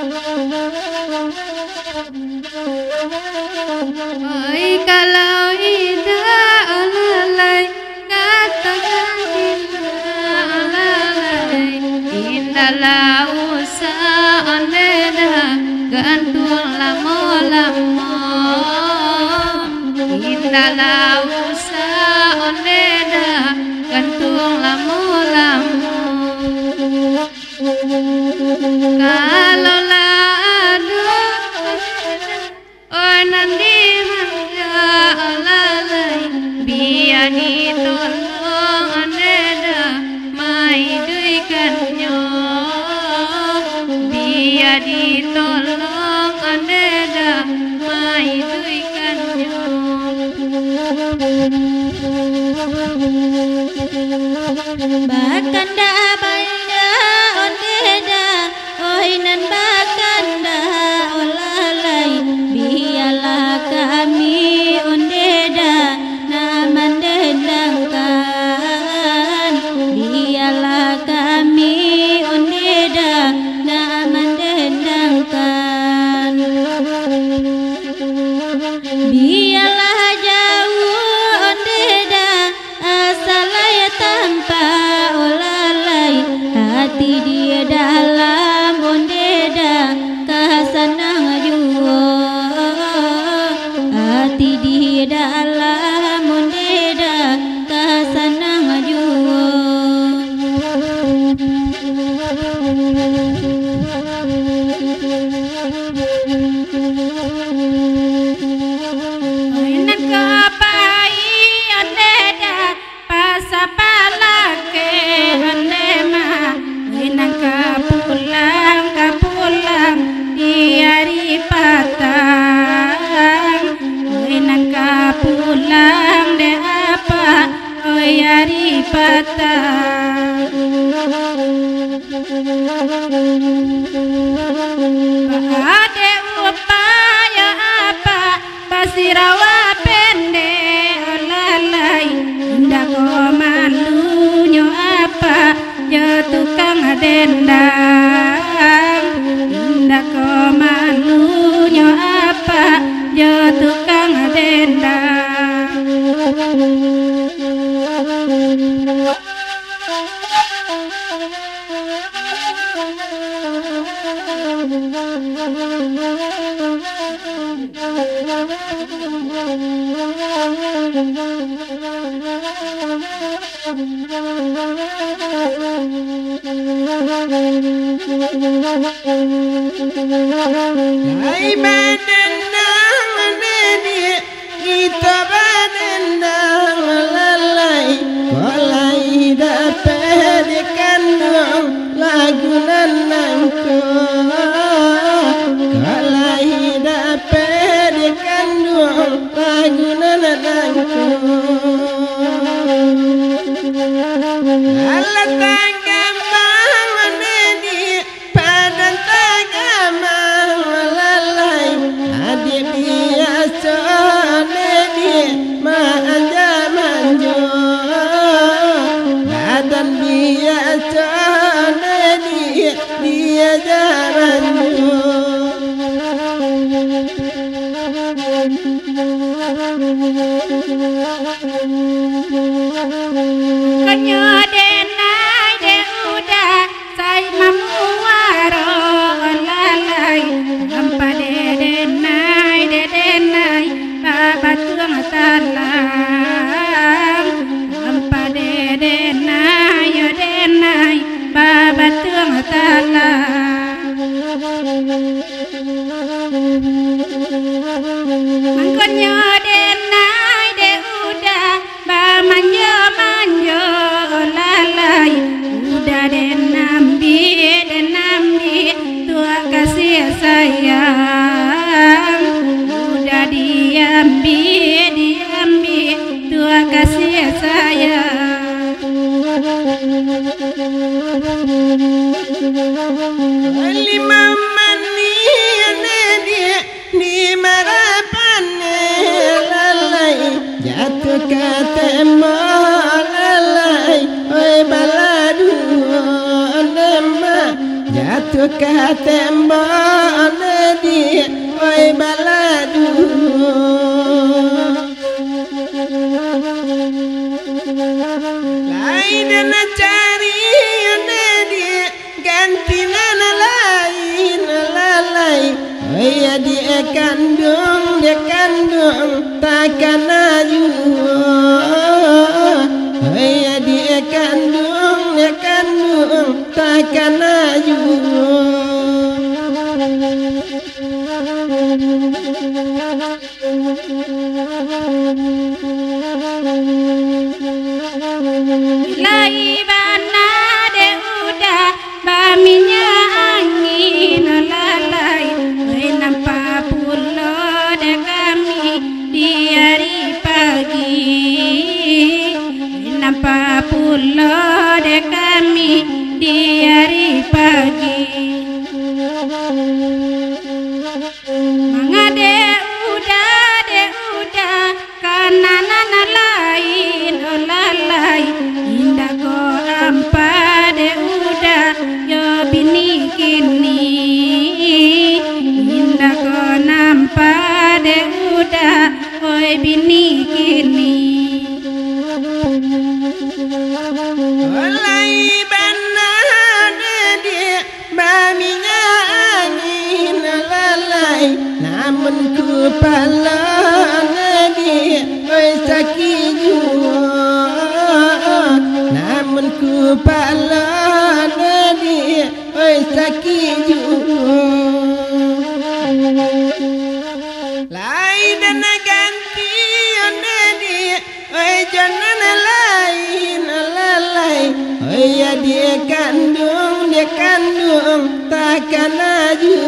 Oi kalau indah alalai katakan indah alalai indahlah usah aneda gantung lamo-lamo indahlah usah aneda gantung lamo-lamo kalau nanti mangga alalai biar ditolong aneda mai duikannya biar ditolong aneda mai duikannya bakanda baida ondeda oi nan bakanda olalai biarlah kami ondeda naman dendangkan biarlah kami ondeda naman dendangkan biarlah jauh ondeda asalaya tanpa olalai hati dia dalam ondeda kasanang jua hati dia dalam ondeda kasanang jua Nak kapai ondeda pasapalake ondema nak kapulang di hari patang nak kapulang de apa oi hari patang ade upaya apa pasirawa pende olalai ndak komandunya apa ya tukang dendang ndak komandunya apa ya tukang dendang Ay banana neni kita banana lalai kolai dapat dikandung lagu nanangku kolai dapat dikandung lagu nanangku alat agama neni padan agama lalai adik biasa neni manja manjo badan biasa neni dia jaranjo Kanyo denai de udah sai mamuaro lalai hampa de denai baba tuang talang hampa de denai baba tuang talang mangkonyo denai de udah ba manjo lalai udah denambi tua kasih sayang udah diambil tua kasih sayang lima mani neni di marapane lalai jatuh ke tembok lalai oi baladu nema jatuh ke tembok baladu lain cari dia ganti nana lain lalai ya dia kandung takkan aju ya dia kandung takkan aju Lai bana de udah baminya angin lalai nampak pulau de kami di hari pagi nampak pulau de kami di hari pagi mangade udah kanan lain lalai indah ko ampa de udah yo bini kini indah ko nampak de udah oi bini kini Olai bana dia baminya angin lalai namun kepala dia oi sakit namun kepala dia oi sakit lain ganti dia oi jangan lain lalai oi ya dia kandung takkan aju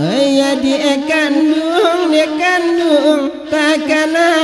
oi ya dia kandung takkan aju